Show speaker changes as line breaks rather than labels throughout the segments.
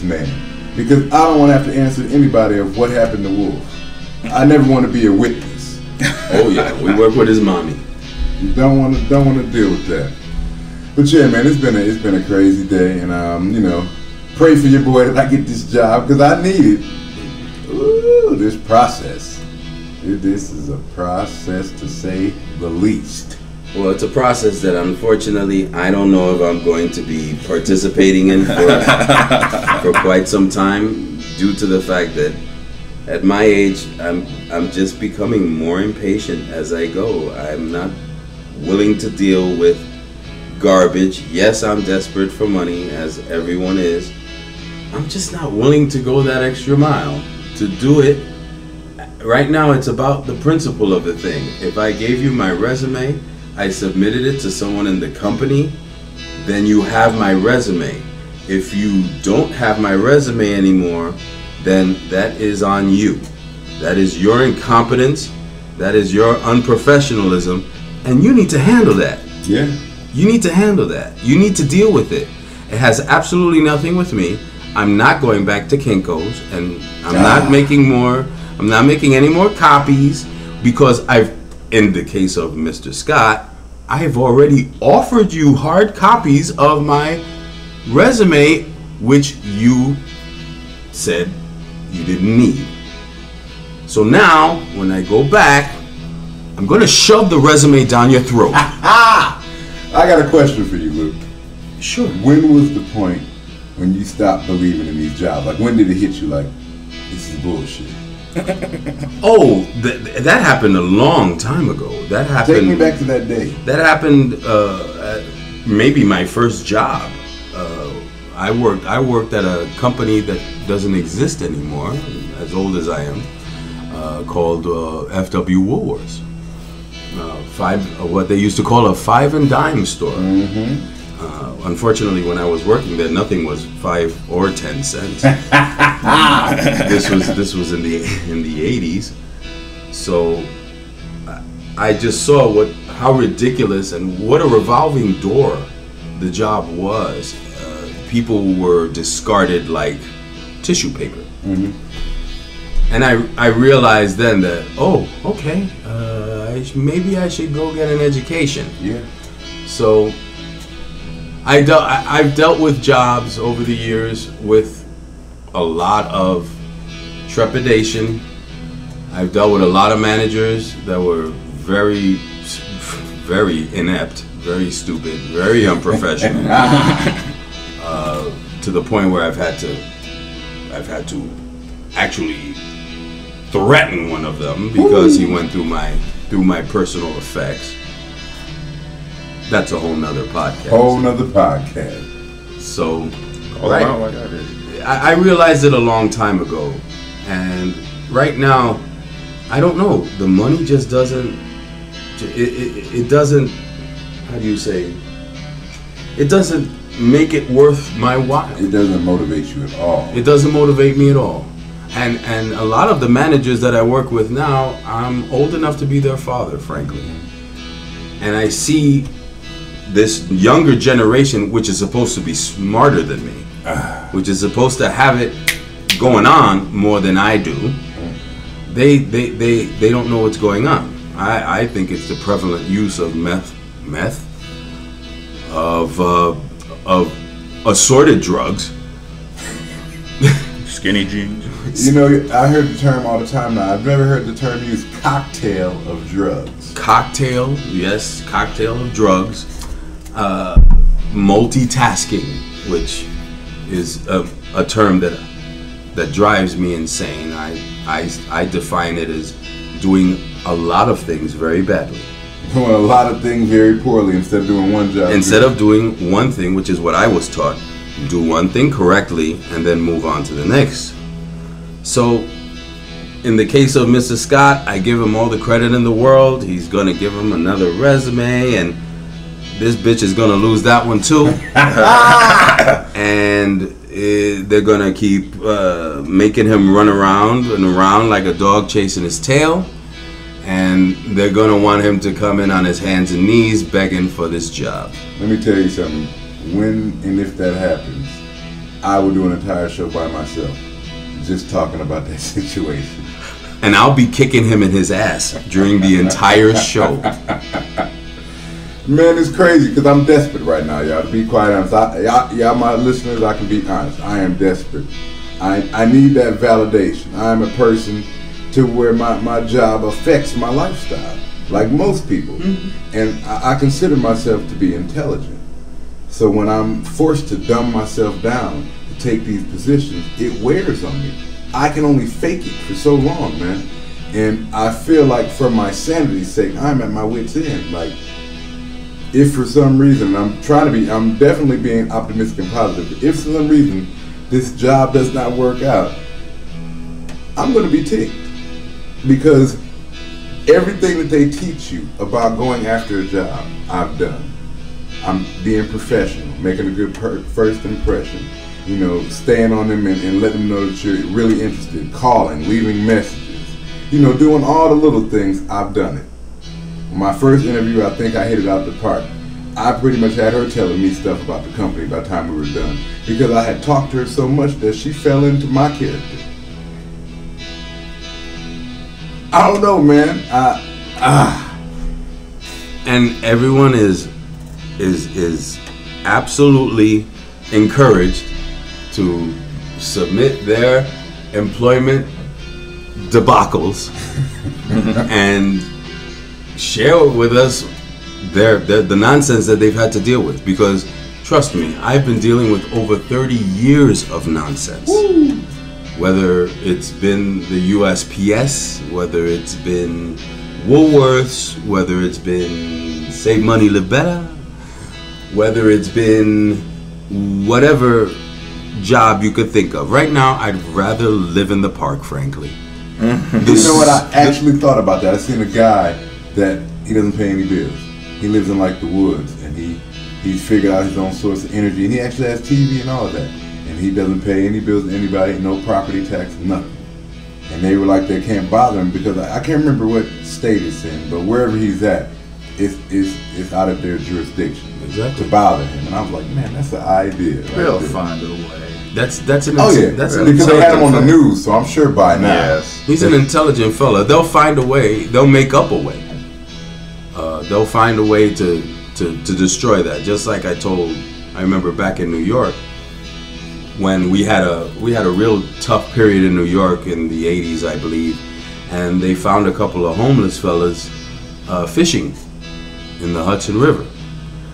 man, because I don't want to have to answer to anybody of what happened to Wolf. I never want to be a witness.
Oh yeah, we work with his mommy.
You don't want to deal with that. But yeah, man, it's been a crazy day, and you know, pray for your boy that I get this job because I need it. Ooh, this process. This is a process to say the least.
Well, it's a process that unfortunately I don't know if I'm going to be participating in for quite some time, due to the fact that at my age I'm just becoming more impatient as I go. I'm not willing to deal with garbage. Yes, I'm desperate for money, as everyone is. I'm just not willing to go that extra mile to do it. Right now, it's about the principle of the thing. If I gave you my resume, I submitted it to someone in the company, then you have my resume. If you don't have my resume anymore, then that is on you. That is your incompetence. That is your unprofessionalism. And you need to handle that.
Yeah.
You need to handle that. You need to deal with it. It has absolutely nothing with me. I'm not going back to Kinko's, and I'm not making more. I'm not making any more copies, because in the case of Mr. Scott, I've already offered you hard copies of my resume, which you said you didn't need. So now, when I go back, I'm going to shove the resume down your throat.
I got a question for you, Luke.
Sure.
When was the point when you stopped believing in these jobs? Like, when did it hit you like, this is bullshit?
Oh, that happened a long time ago. That happened.
Take me back to that day.
That happened at maybe my first job. I worked at a company that doesn't exist anymore, as old as I am, called F.W. Woolworths. What they used to call a 5 and dime store.
Mm-hmm.
Unfortunately, when I was working there, nothing was 5 or 10 cents. This was in the 80s. So I just saw how ridiculous and what a revolving door the job was. People were discarded like tissue paper.
Mm-hmm.
And I realized then that, oh, okay, maybe I should go get an education.
Yeah.
So I've dealt with jobs over the years with a lot of trepidation. I've dealt with a lot of managers that were very, very inept, very stupid, very unprofessional, to the point where I've had to actually threaten one of them because he went through my personal effects. That's a whole nother podcast. So, right, I realized it a long time ago, and right now, I don't know. The money just doesn't. It doesn't. How do you say? It doesn't make it worth my while.
It doesn't motivate you at all.
It doesn't motivate me at all. And a lot of the managers that I work with now, I'm old enough to be their father, frankly. And I see this younger generation, which is supposed to be smarter than me, which is supposed to have it going on more than I do. They don't know what's going on. I think it's the prevalent use of meth, of assorted drugs.
Skinny jeans.
You know, I heard the term all the time now. I've never heard the term used, cocktail of drugs.
Cocktail, yes, cocktail of drugs. Multitasking, which is a term that drives me insane. I define it as doing a lot of things very badly.
Doing a lot of things very poorly instead of doing one job.
Instead of doing one thing, which is what I was taught, do one thing correctly and then move on to the next. So, in the case of Mr. Scott, I give him all the credit in the world. He's going to give him another resume, and this bitch is going to lose that one too. And they're going to keep making him run around and around like a dog chasing his tail. And they're going to want him to come in on his hands and knees begging for this job.
Let me tell you something. When and if that happens, I would do an entire show by myself, just talking about that situation.
And I'll be kicking him in his ass during the entire show.
Man, it's crazy because I'm desperate right now, y'all. To be quite honest, y'all, my listeners, I can be honest. I am desperate. I need that validation. I'm a person to where my job affects my lifestyle, like most people. Mm-hmm. And I consider myself to be intelligent. So when I'm forced to dumb myself down to take these positions, it wears on me. I can only fake it for so long, man. And I feel like for my sanity's sake, I'm at my wit's end. Like, if for some reason, I'm definitely being optimistic and positive. If for some reason this job does not work out, I'm going to be ticked. Because everything that they teach you about going after a job, I've done. I'm being professional, making a good first impression, you know, staying on them and letting them know that you're really interested, calling, leaving messages, you know, doing all the little things. I've done it. My first interview, I think I hit it out the park. I pretty much had her telling me stuff about the company by the time we were done, because I had talked to her so much that she fell into my character. I don't know, man.
And everyone is absolutely encouraged to submit their employment debacles and share with us the nonsense that they've had to deal with, because trust me, I've been dealing with over 30 years of nonsense. Woo. Whether it's been the USPS, whether it's been Woolworths, whether it's been Save Money, Live Better, whether it's been whatever job you could think of. Right now, I'd rather live in the park, frankly.
You know what? I actually thought about that. I seen a guy that he doesn't pay any bills. He lives in like the woods, and he's figured out his own source of energy, and he actually has TV and all of that. And he doesn't pay any bills to anybody, no property tax, nothing. And they were like, they can't bother him because I can't remember what state it's in, but wherever he's at, it's out of their jurisdiction to bother him. And I was like, man, that's an idea.
They'll find a way.
That's an
because they had him on the news, so I'm sure by now.
Yes.
He's an intelligent fella. They'll find a way. They'll make up a way. They'll find a way to destroy that. Just like I remember back in New York, when we had a real tough period in New York in the 80s, I believe, and they found a couple of homeless fellas fishing in the Hudson River.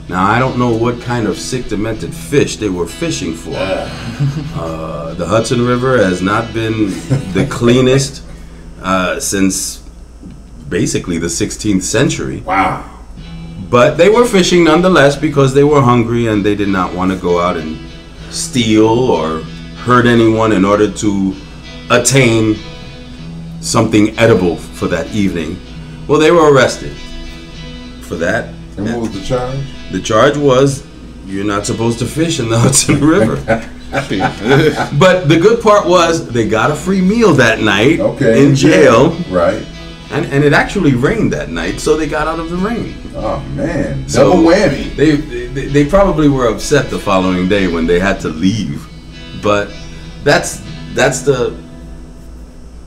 Now, I don't know what kind of sick, demented fish they were fishing for. The Hudson River has not been the cleanest since basically the 16th century.
Wow.
But they were fishing nonetheless because they were hungry and they did not want to go out and steal or hurt anyone in order to attain something edible for that evening. Well, they were arrested for that.
And what was the charge?
The charge was, you're not supposed to fish in the Hudson River. But the good part was they got a free meal that night in jail.
Right.
And it actually rained that night, so they got out of the rain.
Oh man, double whammy.
They probably were upset the following day when they had to leave. But that's the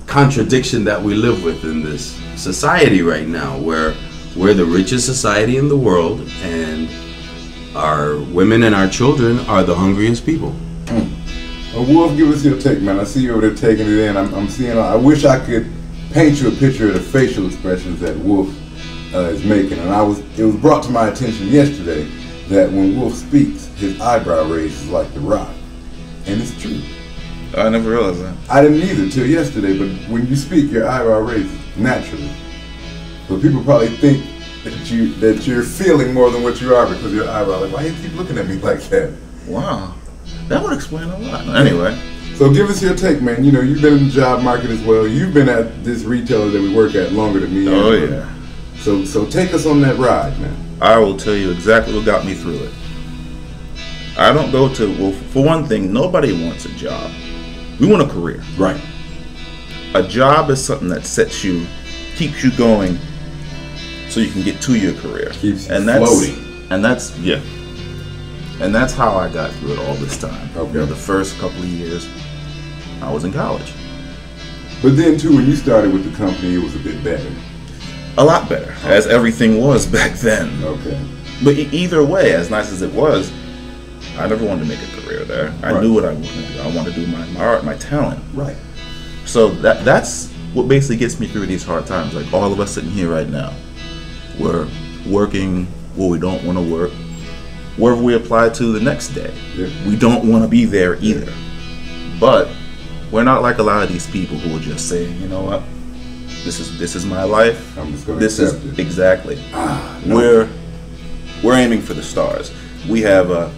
contradiction that we live with in this society right now, where we're the richest society in the world and our women and our children are the hungriest people.
Well, Wolf, give us your take, man. I see you over there taking it in. I'm seeing. I wish I could paint you a picture of the facial expressions that Wolf is making, and it was brought to my attention yesterday that when Wolf speaks, his eyebrow raises like The Rock, and it's true.
I never realized that.
I didn't either till yesterday, but when you speak, your eyebrow raises naturally. But people probably think that you're feeling more than what you are because your eyebrow. Like, why do you keep looking at me like that?
Wow, that would explain a lot. Anyway.
So give us your take, man. You know, you've been in the job market as well. You've been at this retailer that we work at longer than me.
Oh, yeah.
So take us on that ride, man.
I will tell you exactly what got me through it. I don't go to, well, for one thing, nobody wants a job. We want a career.
Right.
A job is something that keeps you going so you can get to your career.
Keeps you
and that's
floating.
And that's, yeah. And that's how I got through it all this time.
Okay.
You know, the first couple of years, I was in college.
But then too, when you started with the company, it was a bit better.
A lot better, as everything was back then.
Okay.
But either way, as nice as it was, I never wanted to make a career there. I
Right.
knew what I wanted to do. I wanted to do my art, my talent.
Right.
So that's what basically gets me through these hard times. Like all of us sitting here right now, we're working where we don't want to work. Wherever we apply to the next day,
Yeah.
we don't want to be there either. But we're not like a lot of these people who are just saying, you know what, this is my life.
I'm just gonna
This is
accept it.
exactly.
No.
We're aiming for the stars. We have a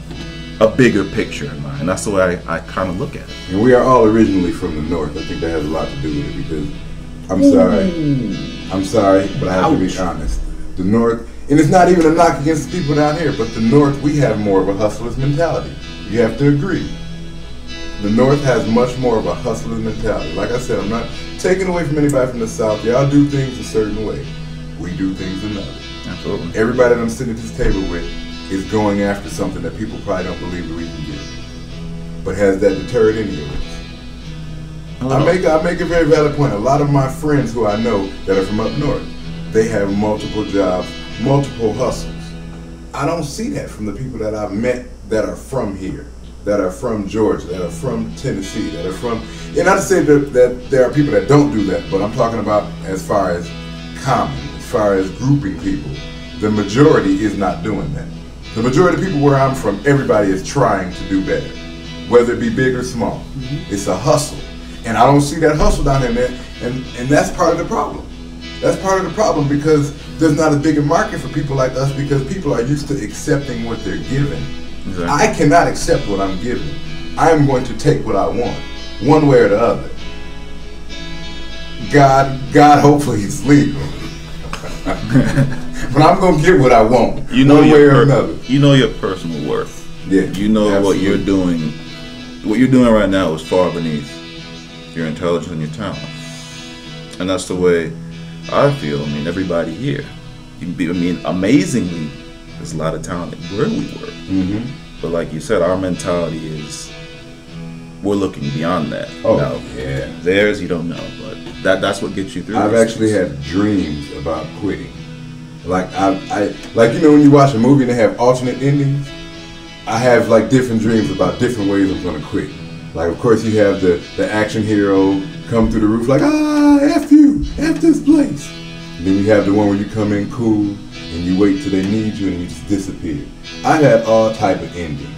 bigger picture in mind. That's the way I kind of look at it.
And we are all originally from the North. I think that has a lot to do with it because I'm sorry, but I have to be
Ouch.
honest. The North, and it's not even a knock against the people down here, but the North, we have more of a hustler's mentality. You have to agree. The North has much more of a hustler's mentality. Like I said, I'm not taking away from anybody from the South. Y'all do things a certain way. We do things another.
Absolutely.
Everybody that I'm sitting at this table with is going after something that people probably don't believe that we can get. But has that deterred any of us? I make a very valid point. A lot of my friends who I know that are from up north, they have multiple jobs, multiple hustles. I don't see that from the people that I've met that are from here, that are from Georgia, that are from Tennessee, that are from, and not to say that there are people that don't do that, but I'm talking about as far as common, as far as grouping people. The majority is not doing that. The majority of people where I'm from, everybody is trying to do better, whether it be big or small. It's a hustle. And I don't see that hustle down there, and that's part of the problem. That's part of the problem because there's not a bigger market for people like us because people are used to accepting what they're given.
Exactly.
I cannot accept what I'm given. I am going to take what I want, one way or the other. God, hopefully it's legal. But I'm going to get what I want,
You know
one way
your
or another.
You know your personal worth.
Yeah,
You know what
absolutely.
you're doing. What you're doing right now is far beneath your intelligence and your talent. And that's the way I feel. I mean, everybody here. Amazingly, there's a lot of talent where we work.
Mm-hmm.
But like you said, our mentality is we're looking beyond that.
Oh,
Now,
yeah.
theirs, you don't know, but that's what gets you through.
I've
these
actually
things.
had dreams about quitting. Like like you know when you watch a movie and they have alternate endings, I have like different dreams about different ways I'm gonna quit. Like of course you have the action hero come through the roof like F you, F this place. And then you have the one where you come in cool and you wait till they need you and you just disappear. I've had all type of endings.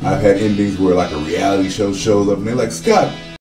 I've had endings where like a reality show shows up and they're like, Scott,